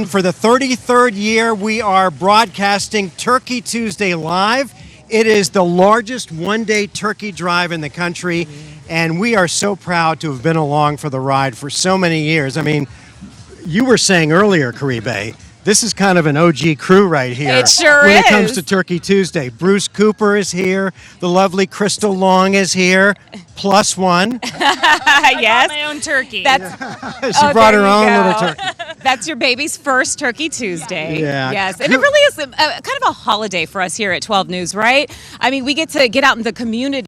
For the 33rd year, we are broadcasting Turkey Tuesday live. It is the largest one-day turkey drive in the country, and we are so proud to have been along for the ride for so many years. I mean, you were saying earlier, Caribe, this is kind of an OG crew right here. It sure when is. When it comes to Turkey Tuesday. Bruce Cooper is here. The lovely Crystal Long is here. Plus one. Yes. My own turkey. She brought her own little turkey. That's your baby's first Turkey Tuesday. Yeah. Yes. And it really is kind of a holiday for us here at 12 News, right? I mean, we get to get out in the community,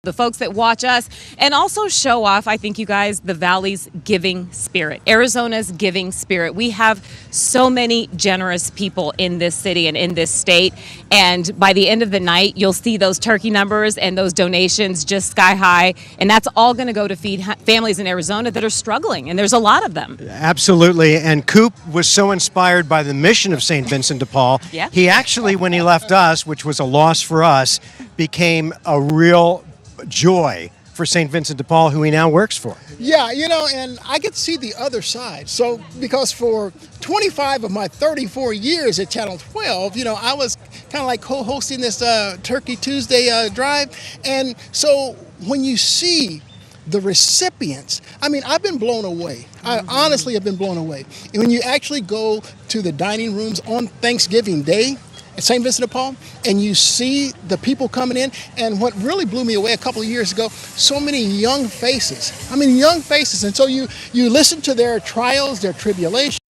the folks that watch us, and also show off, I think, you guys, the Valley's giving spirit, Arizona's giving spirit. We have so many generous people in this city and in this state, and by the end of the night, you'll see those turkey numbers and those donations just sky high, and that's all going to go to feed families in Arizona that are struggling, and there's a lot of them. Absolutely, and Coop was so inspired by the mission of St. Vincent de Paul. Yeah. He actually, when he left us, which was a loss for us, became a real joy for St. Vincent de Paul, who he now works for. Yeah, and I get to see the other side. So, because for 25 of my 34 years at Channel 12, I was kind of like co-hosting this Turkey Tuesday drive. And so when you see the recipients, I mean, I've been blown away. I honestly have been blown away. And when you actually go to the dining rooms on Thanksgiving Day at St. Vincent de Paul, and you see the people coming in, and what really blew me away a couple of years ago, so many young faces. I mean, young faces. And so you listen to their trials, their tribulations,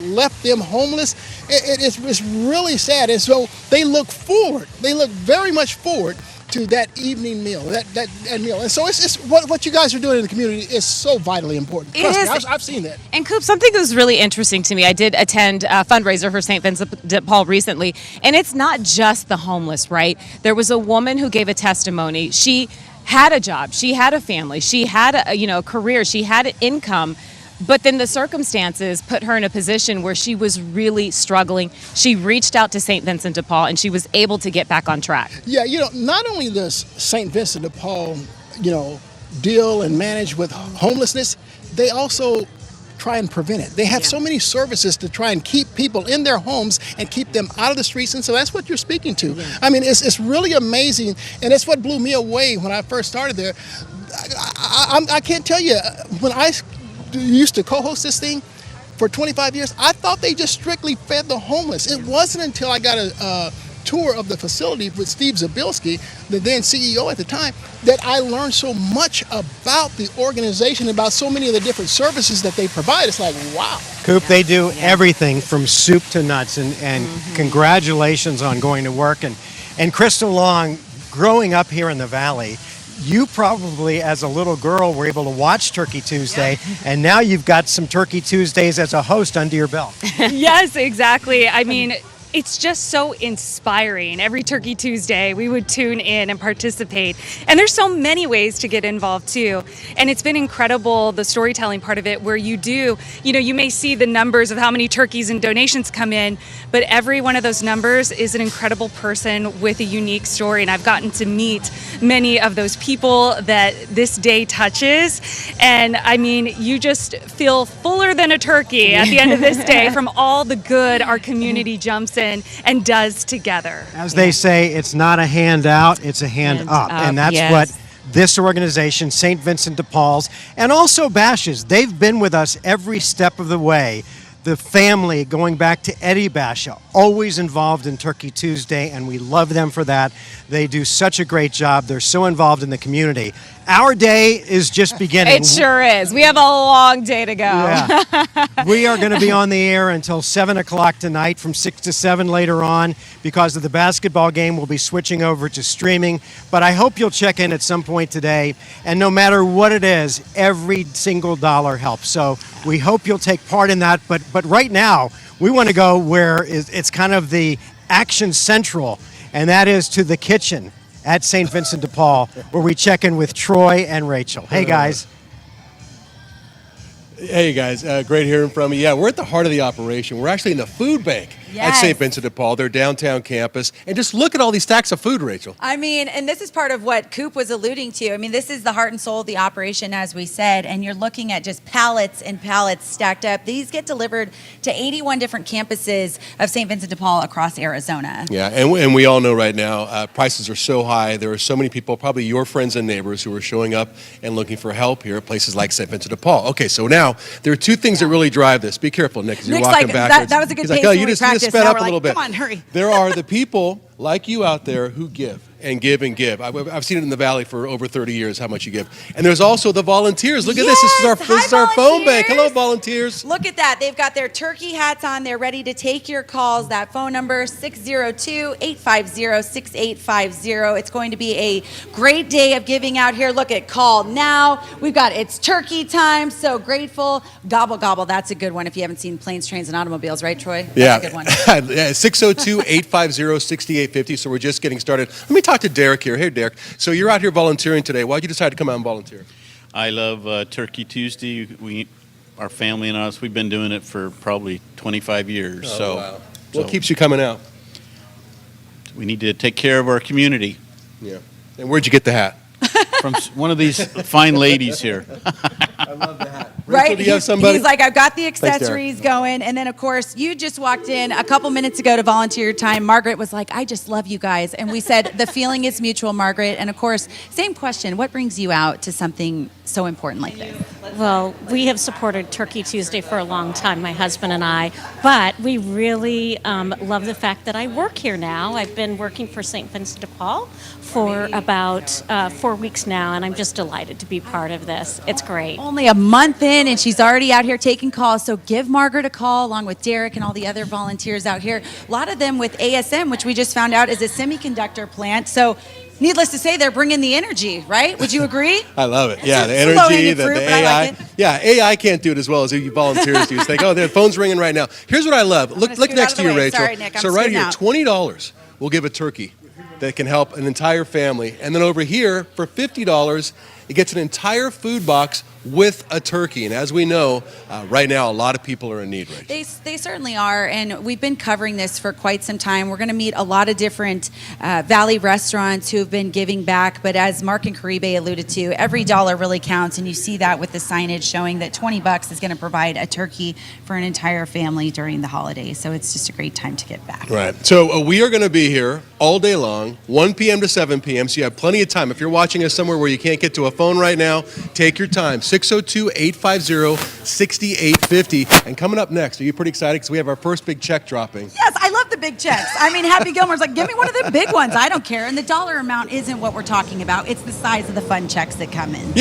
left them homeless. It's really sad. And so they look forward. They look very much forward to that evening meal, that meal. And so it's what you guys are doing in the community is so vitally important. Trust me, I've seen that. And Coop, something that was really interesting to me, I did attend a fundraiser for St. Vincent de Paul recently, and it's not just the homeless, right? There was a woman who gave a testimony. She had a job, she had a family, she had a career, she had an income, but then the circumstances put her in a position where she was really struggling. She reached out to St. Vincent de Paul, and she was able to get back on track. Yeah, not only does St. Vincent de Paul, deal and manage with homelessness, they also try and prevent it. They have so many services to try and keep people in their homes and keep them out of the streets, and so that's what you're speaking to. Yeah. I mean, it's really amazing, and it's what blew me away when I first started there. I can't tell you, when I used to co-host this thing for 25 years, I thought they just strictly fed the homeless. It wasn't until I got a tour of the facility with Steve Zabilski, the then CEO at the time, that I learned so much about the organization, about so many of the different services that they provide. It's like, wow. Coop, they do everything from soup to nuts, and congratulations on going to work. And Crystal Long, growing up here in the Valley, you probably, as a little girl, were able to watch Turkey Tuesday, and now you've got some Turkey Tuesdays as a host under your belt. Yes, exactly. I mean, it's just so inspiring. Every Turkey Tuesday, we would tune in and participate. And there's so many ways to get involved, too. And it's been incredible, the storytelling part of it, where you may see the numbers of how many turkeys and donations come in, but every one of those numbers is an incredible person with a unique story. And I've gotten to meet many of those people that this day touches. And I mean, you just feel fuller than a turkey at the end of this day from all the good our community jumps in and does together. As they say, it's not a hand out, it's a hand up. And that's what this organization, St. Vincent de Paul's, and also Bashas, they've been with us every step of the way. The family, going back to Eddie Basha, always involved in Turkey Tuesday, and we love them for that. They do such a great job. They're so involved in the community. Our day is just beginning. It sure is. We have a long day to go. Yeah. We are going to be on the air until 7 o'clock tonight, from 6 to 7 later on. Because of the basketball game, we'll be switching over to streaming. But I hope you'll check in at some point today. And no matter what it is, every single dollar helps. So we hope you'll take part in that. But right now, we want to go where it's kind of the action central, and that is to the kitchen at St. Vincent de Paul, where we check in with Troy and Rachel. Hey, guys. Hey, guys. Great hearing from you. Yeah, we're at the heart of the operation. We're actually in the food bank. at St. Vincent de Paul, their downtown campus. And just look at all these stacks of food, Rachel. I mean, and this is part of what Coop was alluding to. I mean, this is the heart and soul of the operation, as we said, and you're looking at just pallets and pallets stacked up. These get delivered to 81 different campuses of St. Vincent de Paul across Arizona. Yeah, and we all know right now prices are so high. There are so many people, probably your friends and neighbors, who are showing up and looking for help here at places like St. Vincent de Paul. Okay, so now there are two things that really drive this. Be careful, Nick, as you're Nick's walking like, backwards. that was a good He's pace like, oh, when you we just practiced. sped Now up we're a little like, bit. come on, hurry. There are the people like you out there who give and give and give. I've seen it in the Valley for over 30 years, how much you give. And there's also the volunteers. Look at this. This is our phone bank. Hello, volunteers. Look at that. They've got their turkey hats on. They're ready to take your calls. That phone number, 602-850-6850. It's going to be a great day of giving out here. Look at Call Now. We've got It's Turkey Time. So grateful. Gobble, gobble. That's a good one if you haven't seen Planes, Trains, and Automobiles, right, Troy? That's a good one. 602-850-6850. So we're just getting started. Let me talk to Derek here. Hey, Derek. So you're out here volunteering today. Why'd you decide to come out and volunteer? I love Turkey Tuesday. Our family and us, we've been doing it for probably 25 years. Wow. What keeps you coming out? We need to take care of our community. Yeah. And where'd you get the hat? From one of these fine ladies here. I love the hat. Right? Rachel, do you have somebody? He's like, I've got the accessories going. And then, of course, you just walked in a couple minutes ago to volunteer time. Margaret was like, I just love you guys. And we said, the feeling is mutual, Margaret. And, of course, same question. What brings you out to something so important like this? Well, we have supported Turkey Tuesday for a long time, my husband and I. But we really love the fact that I work here now. I've been working for St. Vincent de Paul for about 4 weeks now, and I'm just delighted to be part of this. It's great. Only a month in, and she's already out here taking calls. So give Margaret a call, along with Derek and all the other volunteers out here. A lot of them with ASM, which we just found out is a semiconductor plant. So needless to say, they're bringing the energy, right? Would you agree? I love it. Yeah, the It's low-hanging energy, fruit, the but I AI. like it. Yeah, AI can't do it as well as you volunteers do. It's like, oh, the phone's ringing right now. Here's what I love. Look scoot next out to of the you, way. Rachel. Sorry, Nick, I'm so right scooting here, out. $20 will give a turkey that can help an entire family. And then over here, for $50, it gets an entire food box with a turkey. And as we know, right now, a lot of people are in need, Rachel. They certainly are, and we've been covering this for quite some time. We're going to meet a lot of different Valley restaurants who have been giving back, but as Mark and Caribe alluded to, every dollar really counts, and you see that with the signage showing that $20 is going to provide a turkey for an entire family during the holidays. So it's just a great time to get back. Right. So we are going to be here all day long, 1 p.m. to 7 p.m., so you have plenty of time. If you're watching us somewhere where you can't get to a phone right now, take your time. 602-850-6850. And coming up next, are you pretty excited? Because we have our first big check dropping. Yes, I love the big checks. I mean, Happy Gilmore's like, give me one of the big ones. I don't care. And the dollar amount isn't what we're talking about. It's the size of the fun checks that come in. Yeah.